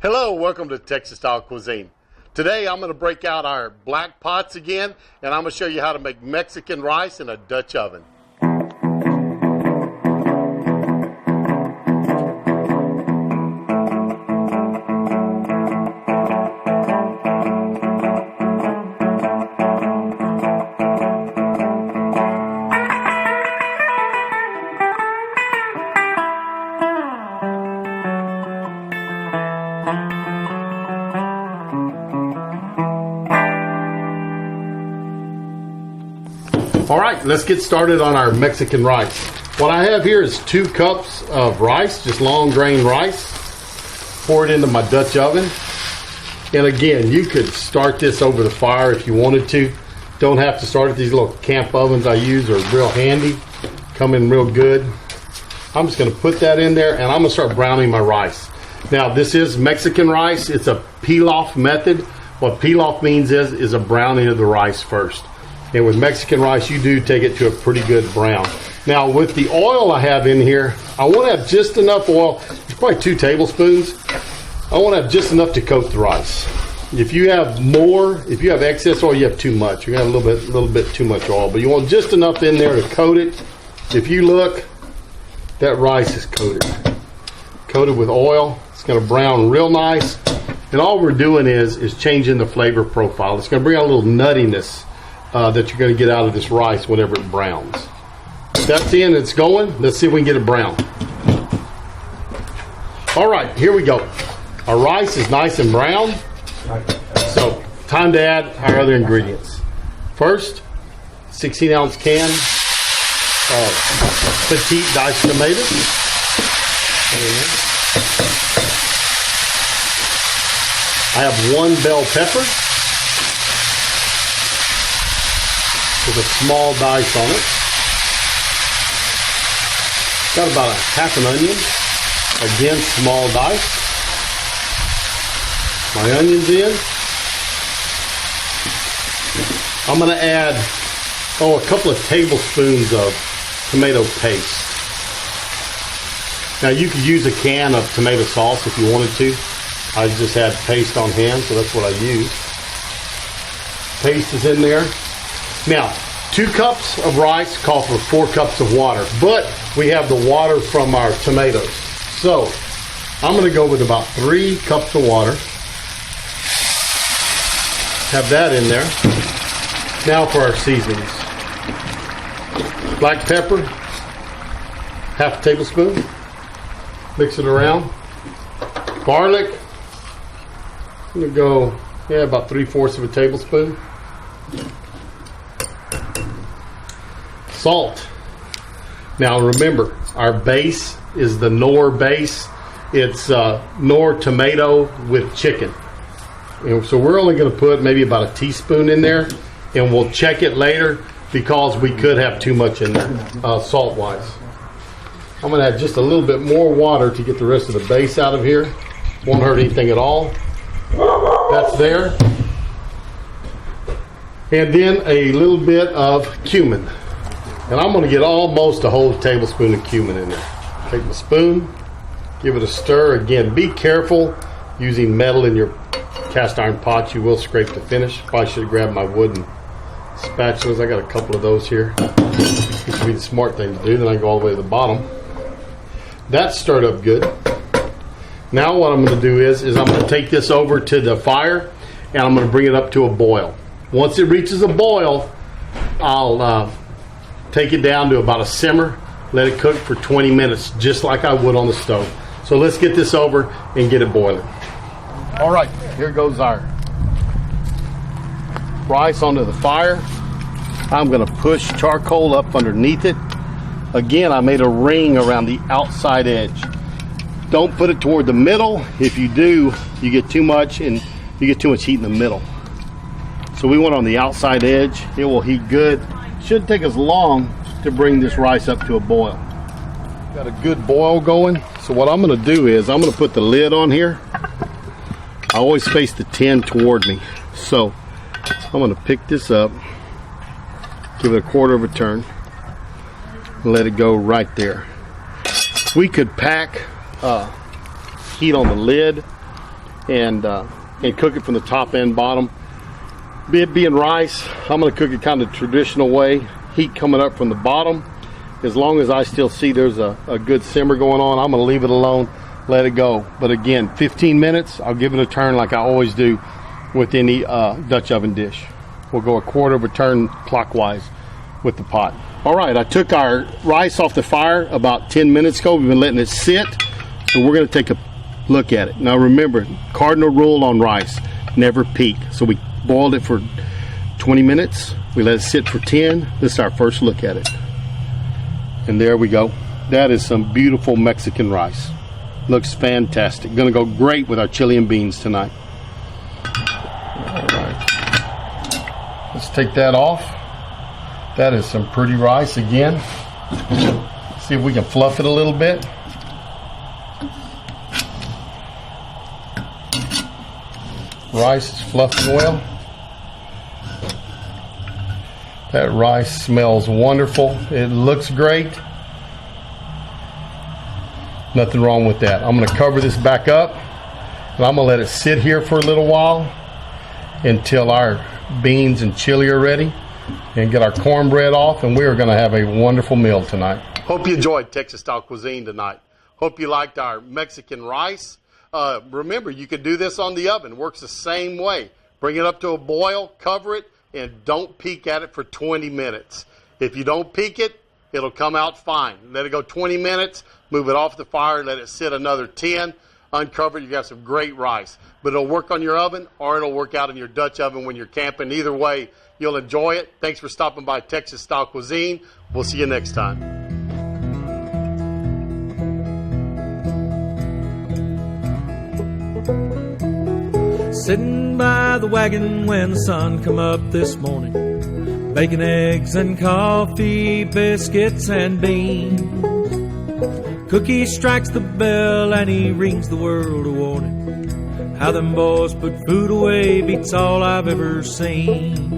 Hello, welcome to Texas Style Cuisine. Today I'm going to break out our black pots again, and I'm going to show you how to make Mexican rice in a Dutch oven. All right, let's get started on our Mexican rice. What I have here is 2 cups of rice, just long grain rice. Pour it into my Dutch oven. And again, you could start this over the fire if you wanted to. Don't have to start it. These little camp ovens I use are real handy. Come in real good. I'm just gonna put that in there and I'm gonna start browning my rice. Now this is Mexican rice. It's a pilaf method. What pilaf means is a browning of the rice first. And with Mexican rice, you do take it to a pretty good brown. Now, with the oil I have in here, I want to have just enough oil. It's probably 2 tablespoons. I want to have just enough to coat the rice. If you have more, if you have excess oil, you have too much. You're going to have a little bit too much oil. But you want just enough in there to coat it. If you look, that rice is coated. Coated with oil. It's going to brown real nice. And all we're doing is changing the flavor profile. It's going to bring out a little nuttiness that you're going to get out of this rice whenever it browns. That's in, it's going. Let's see if we can get it brown. All right, here we go. Our rice is nice and brown. So, time to add our other ingredients. First, 16-ounce can of petite diced tomatoes. I have 1 bell pepper with a small dice on it. Got about a half an onion. Again, small dice. My onions in. I'm going to add, a couple of tablespoons of tomato paste. Now you could use a can of tomato sauce if you wanted to. I just had paste on hand, so that's what I use. Paste is in there. Now, 2 cups of rice call for 4 cups of water, but we have the water from our tomatoes. So, I'm going to go with about 3 cups of water. Have that in there. Now for our seasonings. Black pepper, half a tablespoon. Mix it around. Garlic, I'm going to go, about 3/4 of a tablespoon. Salt. Now remember, our base is the Knorr base. It's Knorr tomato with chicken. And so we're only going to put maybe about a teaspoon in there, and we'll check it later because we could have too much in there, salt-wise. I'm going to add just a little bit more water to get the rest of the base out of here. Won't hurt anything at all. That's there. And then a little bit of cumin. And I'm going to get almost a whole tablespoon of cumin in there. Take my spoon, give it a stir. Again, be careful using metal in your cast iron pots. You will scrape the finish. Probably should have grabbed my wooden spatulas. I got a couple of those here. This would be the smart thing to do. Then I go all the way to the bottom. That's stirred up good. Now what I'm going to do is I'm going to take this over to the fire and I'm going to bring it up to a boil. Once it reaches a boil, I'll take it down to about a simmer, let it cook for 20 minutes, just like I would on the stove. So let's get this over and get it boiling. All right, here goes our rice onto the fire. I'm going to push charcoal up underneath it. Again, I made a ring around the outside edge. Don't put it toward the middle. If you do, you get too much and you get too much heat in the middle. So we want on the outside edge. It will heat good. Shouldn't take us long to bring this rice up to a boil. Got a good boil going. So what I'm going to do is I'm going to put the lid on here. I always face the tin toward me. So I'm going to pick this up, give it a 1/4 of a turn, and let it go right there. We could pack heat on the lid and cook it from the top and bottom. It being rice, I'm going to cook it kind of traditional way. Heat coming up from the bottom. As long as I still see there's a good simmer going on, I'm going to leave it alone, let it go. But again, 15 minutes, I'll give it a turn like I always do with any Dutch oven dish. We'll go a quarter of a turn clockwise with the pot. All right, I took our rice off the fire about 10 minutes ago. We've been letting it sit, so we're going to take a look at it. Now remember, cardinal rule on rice, never peak. So we boiled it for 20 minutes. We let it sit for 10. This is our first look at it. And there we go. That is some beautiful Mexican rice. Looks fantastic. Gonna go great with our chili and beans tonight. All right. Let's take that off. That is some pretty rice again. See if we can fluff it a little bit. Rice is fluffing well. That rice smells wonderful. It looks great. Nothing wrong with that. I'm going to cover this back up and I'm going to let it sit here for a little while until our beans and chili are ready, and get our cornbread off, and we are going to have a wonderful meal tonight. Hope you enjoyed Texas style cuisine tonight. Hope you liked our Mexican rice. Remember, you can do this on the oven. Works the same way. Bring it up to a boil, cover it, and don't peek at it for 20 minutes. If you don't peek it, it'll come out fine. Let it go 20 minutes, move it off the fire, let it sit another 10, uncover it, you got some great rice. But it'll work on your oven, or it'll work out in your Dutch oven when you're camping. Either way, you'll enjoy it. Thanks for stopping by Texas Style Cuisine. We'll see you next time. Sitting by the wagon when the sun come up this morning, bacon, eggs, and coffee, biscuits, and beans. Cookie strikes the bell and he rings the world a warning. How them boys put food away beats all I've ever seen.